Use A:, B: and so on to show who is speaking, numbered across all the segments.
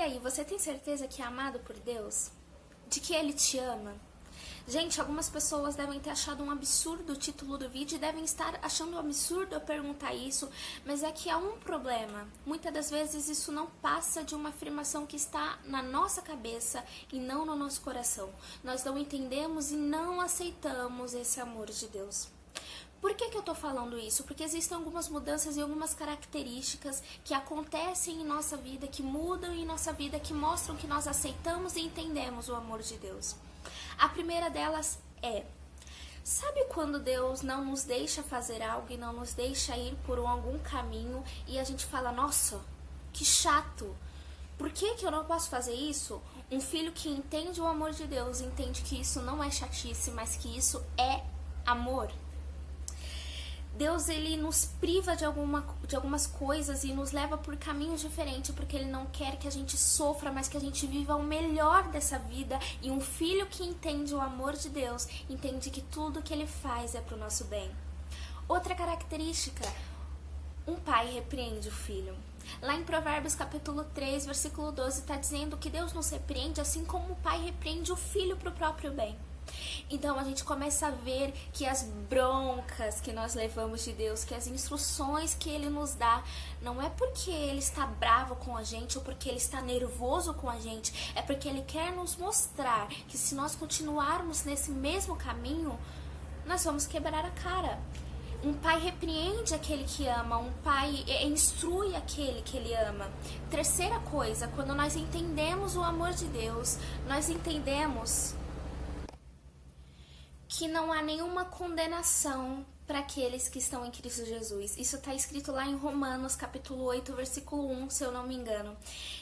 A: aí, você tem certeza que é amado por Deus? De que Ele te ama? Gente, algumas pessoas devem ter achado um absurdo o título do vídeo e devem estar achando um absurdo eu perguntar isso, mas é que há um problema. Muitas das vezes isso não passa de uma afirmação que está na nossa cabeça e não no nosso coração. Nós não entendemos e não aceitamos esse amor de Deus. Por que eu tô falando isso? Porque existem algumas mudanças e algumas características que acontecem em nossa vida, que mudam em nossa vida, que mostram que nós aceitamos e entendemos o amor de Deus. A primeira delas é: sabe quando Deus não nos deixa fazer algo e não nos deixa ir por algum caminho e a gente fala, nossa, que chato, por que eu não posso fazer isso? Um filho que entende o amor de Deus entende que isso não é chatice, mas que isso é amor. Deus, ele nos priva de algumas coisas e nos leva por caminhos diferentes, porque ele não quer que a gente sofra, mas que a gente viva o melhor dessa vida. E um filho que entende o amor de Deus, entende que tudo que ele faz é pro nosso bem. Outra característica, um pai repreende o filho. Lá em Provérbios capítulo 3, versículo 12, está dizendo que Deus nos repreende assim como o pai repreende o filho pro próprio bem. Então a gente começa a ver que as broncas que nós levamos de Deus, que as instruções que Ele nos dá, não é porque Ele está bravo com a gente ou porque Ele está nervoso com a gente, é porque Ele quer nos mostrar que se nós continuarmos nesse mesmo caminho, nós vamos quebrar a cara. Um pai repreende aquele que ama, um pai instrui aquele que ele ama. Terceira coisa, quando nós entendemos o amor de Deus, nós entendemos que não há nenhuma condenação para aqueles que estão em Cristo Jesus. Isso está escrito lá em Romanos, capítulo 8, versículo 1, se eu não me engano.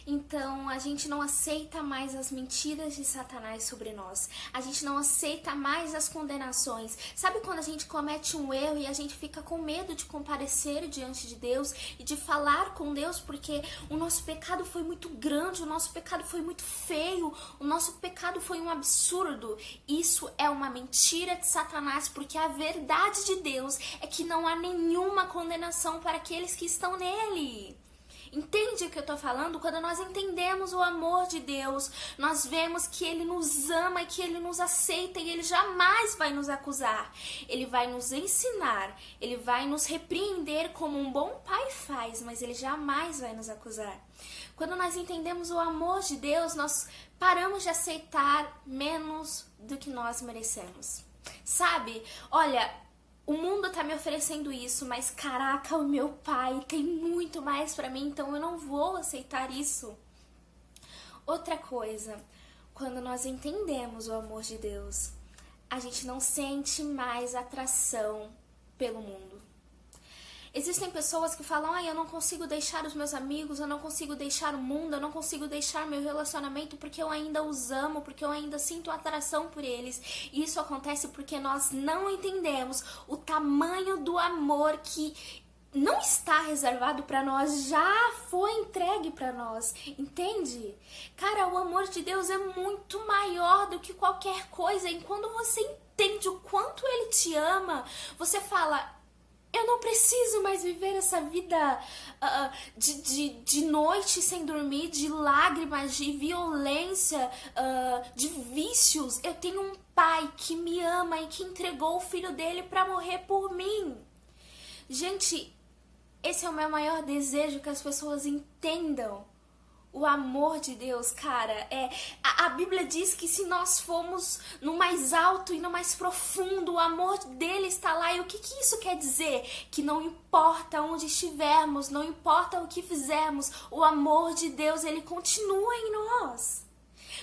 A: Então, a gente não aceita mais as mentiras de Satanás sobre nós. A gente não aceita mais as condenações. Sabe quando a gente comete um erro e a gente fica com medo de comparecer diante de Deus e de falar com Deus porque o nosso pecado foi muito grande, o nosso pecado foi muito feio, o nosso pecado foi um absurdo? Isso é uma mentira de Satanás, porque a verdade de Deus é que não há nenhuma condenação para aqueles que estão nele. Entende o que eu tô falando? Quando nós entendemos o amor de Deus, nós vemos que Ele nos ama e que Ele nos aceita e Ele jamais vai nos acusar. Ele vai nos ensinar, Ele vai nos repreender como um bom pai faz, mas Ele jamais vai nos acusar. Quando nós entendemos o amor de Deus, nós paramos de aceitar menos do que nós merecemos. Sabe? Olha, o mundo tá me oferecendo isso, mas caraca, o meu pai tem muito mais pra mim, então eu não vou aceitar isso. Outra coisa, quando nós entendemos o amor de Deus, a gente não sente mais atração pelo mundo. Existem pessoas que falam, eu não consigo deixar os meus amigos, eu não consigo deixar o mundo, eu não consigo deixar meu relacionamento porque eu ainda os amo, porque eu ainda sinto atração por eles. E isso acontece porque nós não entendemos o tamanho do amor que não está reservado para nós, já foi entregue para nós, entende? Cara, o amor de Deus é muito maior do que qualquer coisa, e quando você entende o quanto Ele te ama, você fala, eu não preciso mais viver essa vida de noite sem dormir, de lágrimas, de violência, de vícios. Eu tenho um pai que me ama e que entregou o filho dele para morrer por mim. Gente, esse é o meu maior desejo, que as pessoas entendam o amor de Deus, cara. A Bíblia diz que se nós formos no mais alto e no mais profundo, o amor dele está lá. E o que isso quer dizer? Que não importa onde estivermos, não importa o que fizermos, o amor de Deus, ele continua em nós.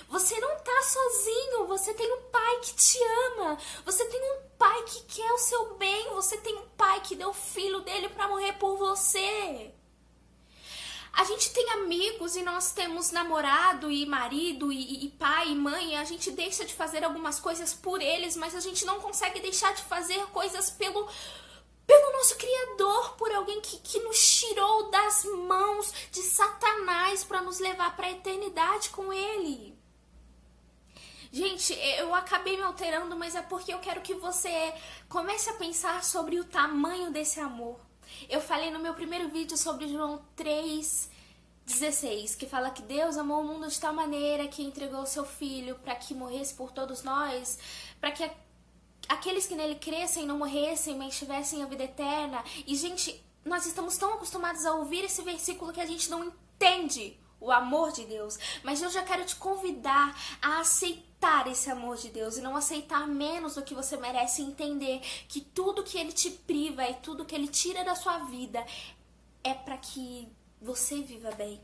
A: Você não tá sozinho, você tem um pai que te ama, você tem um pai que quer o seu bem, você tem um pai que deu o filho dele para morrer por você. A gente tem amigos e nós temos namorado e marido e pai e mãe, e a gente deixa de fazer algumas coisas por eles, mas a gente não consegue deixar de fazer coisas pelo nosso Criador, por alguém que nos tirou das mãos de Satanás para nos levar para a eternidade com Ele. Gente, eu acabei me alterando, mas é porque eu quero que você comece a pensar sobre o tamanho desse amor. Eu falei no meu primeiro vídeo sobre João 3, 16, que fala que Deus amou o mundo de tal maneira que entregou o seu Filho para que morresse por todos nós, para que aqueles que nele crescem não morressem, mas tivessem a vida eterna. E, gente, nós estamos tão acostumados a ouvir esse versículo que a gente não entende o amor de Deus. Mas eu já quero te convidar a aceitar esse amor de Deus e não aceitar menos do que você merece, entender que tudo que Ele te priva e tudo que Ele tira da sua vida é para que você viva bem.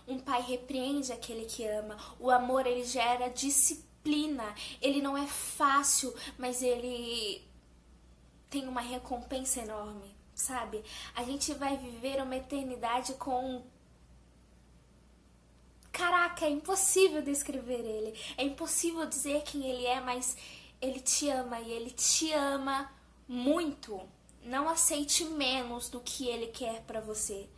A: Um pai repreende aquele que ama. O amor, ele gera disciplina. Ele não é fácil, mas ele tem uma recompensa enorme, sabe? A gente vai viver uma eternidade com... Caraca, é impossível descrever ele. É impossível dizer quem ele é, mas ele te ama e ele te ama muito. Não aceite menos do que ele quer pra você.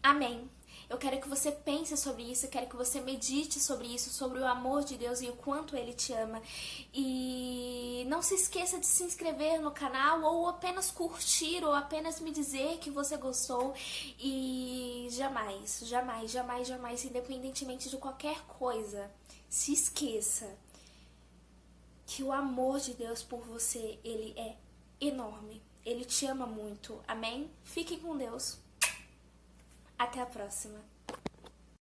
A: Amém. Eu quero que você pense sobre isso, eu quero que você medite sobre isso, sobre o amor de Deus e o quanto Ele te ama. E não se esqueça de se inscrever no canal, ou apenas curtir, ou apenas me dizer que você gostou. E jamais, jamais, jamais, jamais, independentemente de qualquer coisa, se esqueça que o amor de Deus por você, ele é enorme. Ele te ama muito. Amém? Fique com Deus. Até a próxima.